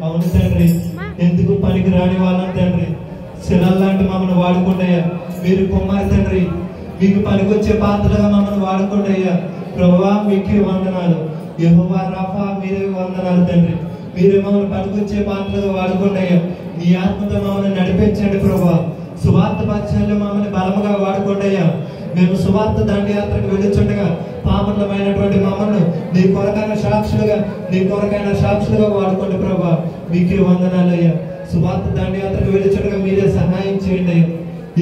అవును తండ్రి, ఎందుకు పనికి రాని వాళ్ళం తండ్రి, శిలల్లాంటి మమ్మల్ని వాడుకుంటయ్యా. మీరు కుమారి తండ్రి, మీకు పనికొచ్చే పాత్రగా మమ్మల్ని వాడుకుంటయ్యా. ప్రభువా మీకే వందనాలు. యెహోవా రాఫా మీరే వందనాలు తండ్రి. మీరు మమ్మల్ని పనికొచ్చే పాత్రగా వాడుకుంటయ్యా. మీ ఆత్మతో మమ్మల్ని నడిపించండి ప్రభువా. సువార్త పరిచయంలో మమ్మల్ని బలముగా వాడుకుంటయ్యా. మేము సువార్త దండయాత్రకు వెళ్ళుచుండగా పాపలమైనటువంటి మమ్మల్ని నీ కొరకైన సాక్షులుగా వాడుకోండి ప్రభా. మీకే వందనాలయ్యా. సువార్త దండయాత్రకు వెళ్ళుచుండగా మీరే సహాయం చేయండి అయ్యా.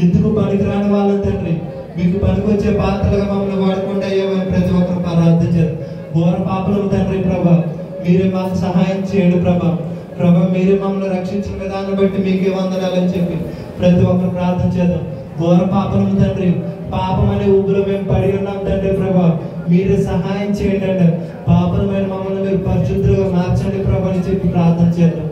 ఎందుకు పనికిరాని వాళ్ళని తండ్రి, మీకు పనికొచ్చే పాత్రలుగా మమ్మల్ని వాడుకోండి అయ్యా అని ప్రతి ఒక్కరు ప్రార్థించారు. ఘోర పాపలు తండ్రి ప్రభా, మీరే మాకు సహాయం చేయండి ప్రభా. మీరే మమ్మల్ని రక్షించిన విధానం బట్టి మీకే వందనాలని చెప్పి ప్రతి ఒక్కరు ప్రార్థన చేద్దాం. ఘోర పాపలు తండ్రి, పాపం అనే ఊపిలో మేము పడి ఉన్నాం తండ్రి ప్రభా. మీరే సహాయం చేయండి అండి. పాపమైన మమ్మల్ని మీరు పరిశుద్ధులుగా మార్చండి ప్రభా అని చెప్పి ప్రార్థన చేద్దాం.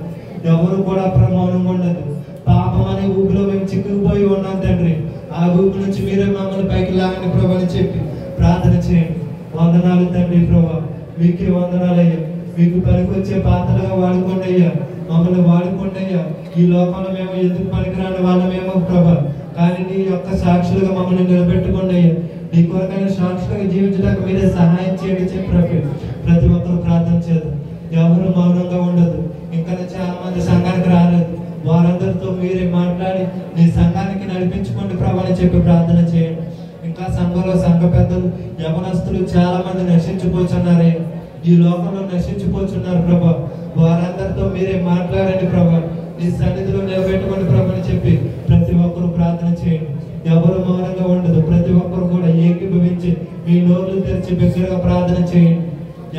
ఎవరు కూడా ప్రమౌనంగా ఉండదు. పాపం అనే ఊపిలో మేము చిక్కుకుపోయి ఉన్నాం తండ్రి. ఆ ఊపి నుంచి మీరే మమ్మల్ని పైకి లాగండి ప్రభా అని చెప్పి ప్రార్థన చేయండి. వందనాలు తండ్రి ప్రభా, మీకే వందనాలయ్యా. మీకు పనికొచ్చే పాత్రలుగా వాడుకోండి అయ్యా. మమ్మల్ని వాడుకోండి అయ్యా. ఈ లోకంలో మేము ఎందుకు పనికిరాని వాళ్ళమేమో ప్రభా, కానీ నీ యొక్క సాక్షులుగా మమ్మల్ని నిలబెట్టుకోండి అయ్యా. నీ కొరకైన సాక్షులుగా జీవించడానికి మీరే సహాయం చేయండి చెప్పి ప్రతి ఒక్కరు ప్రార్థన చేద్దాం. ఎవరు మౌనంగా ఉండదు. ఇంకా చాలా మంది సంఘానికి రాలేదు. వారందరితో మీరే మాట్లాడి నీ సంఘానికి నడిపించుకోండి ప్రభా అని చెప్పి ప్రార్థన చేయండి. ఇంకా సంఘంలో సంఘ పెద్దలు యవనస్తులు చాలా మంది నశించిపోతున్నారే, ఈ లోకంలో నశించిపోతున్నారు ప్రభా. వారందరితో మీరే మాట్లాడండి ప్రభా. నీ సన్నిధిలో నిలబెట్టుకోండి ప్రభా అని చెప్పి ప్రతి ఒక్కరు ప్రార్థన చేయండి. ఎవరు మౌనంగా ఉండదు. ప్రతి ఒక్కరు కూడా ఏకీభవించి మీ నోర్లు తెరిచి బిగ్గరగా ప్రార్థన చేయండి.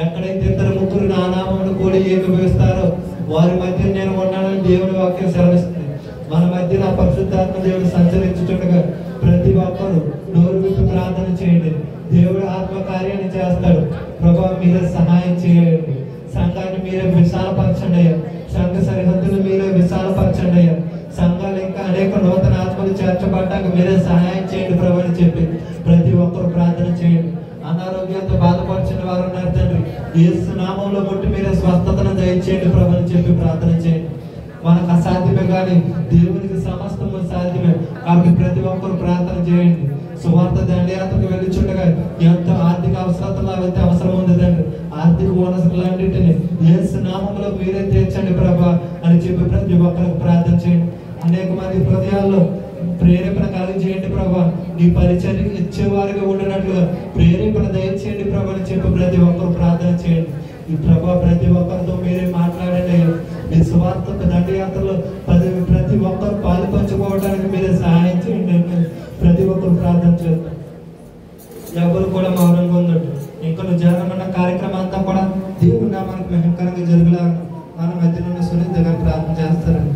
ఎక్కడైతే ఇద్దరు ముగ్గురు నా నామమును కూడా ఏకీభవిస్తారో వారి మధ్య నేను ఉన్నానని దేవుని వాక్యం సెలవిస్తుంది. మన మధ్య నా పరిశుద్ధాత్మ దేవుడు సంచరించుతుండగా ప్రతి ఒక్కరు నోరు విప్పి ప్రార్థన చేయండి. దేవుడు ఆత్మ కార్యాన్ని చేస్తాడు. ప్రభా మీరే సహాయం చేయండి. సంఘాన్ని మీరే విశాలపరచండి అయ్యా. సంఘ సరిహద్దులు మీరే విశాలపరచండి అయ్యా. సంఘాలు ఇంకా అనేక నూతన ఆత్మలు చేర్చబడ్డాక మీరే సహాయం చేయండి ప్రభు అని చెప్పి ప్రతి ఒక్కరు ప్రార్థన చేయండి. అనారోగ్యంతో బాధపరిచిన వారు ఉన్నారు తండ్రి, యేసు నామంలో ముట్టి మీరే స్వస్థతను దయచేయండి ప్రభు అని చెప్పి ప్రార్థన చేయండి. మనకు అసాధ్యమే కానీ దేవునికి సమస్తము సాధ్యమే. కాబట్టి ప్రతి ఒక్కరు ప్రార్థన చేయండి. సువార్త దండయాత్రకు వెళ్ళిచుండగా ఎంతో ఆర్థిక అవసరతలు అయితే అవసరం ఉంది తండ్రి. ఆర్థిక వనరులన్నింటినీ యేసు నామంలో మీరే తీర్చండి ప్రభా అని చెప్పి ప్రతి ఒక్కరికి ప్రార్థన చేయండి. అనేక మంది హృదయాల్లో ప్రేరేపణ కలిగజేయండి ప్రభా. నీ పరిచర్యకు ఇచ్చేవారిగా ఉండినట్లుగా ప్రేరేపణ దయచేయండి ప్రభా అని చెప్పి ప్రతి ఒక్కరు ప్రార్థన చేయండి. ఈ ప్రభా ప్రతి ఒక్కరితో మీరే మాట్లాడండి. మీ సువార్త దండయాత్రలో ప్రతి ఒక్కరు పాలు పంచుకోవడానికి మీరే సహాయం చేయండి. ప్రతి ఒక్కరు ప్రార్థన చేద్దాం. ఎవరు కూడా మౌనంగా ఉందండి. ఇంకా జరగనున్న కార్యక్రమం అంతా కూడా దేవుడు నామానికి మహిమకరంగా జరుగులా మన మధ్యలో సునీత గారు ప్రార్థన చేస్తారండి.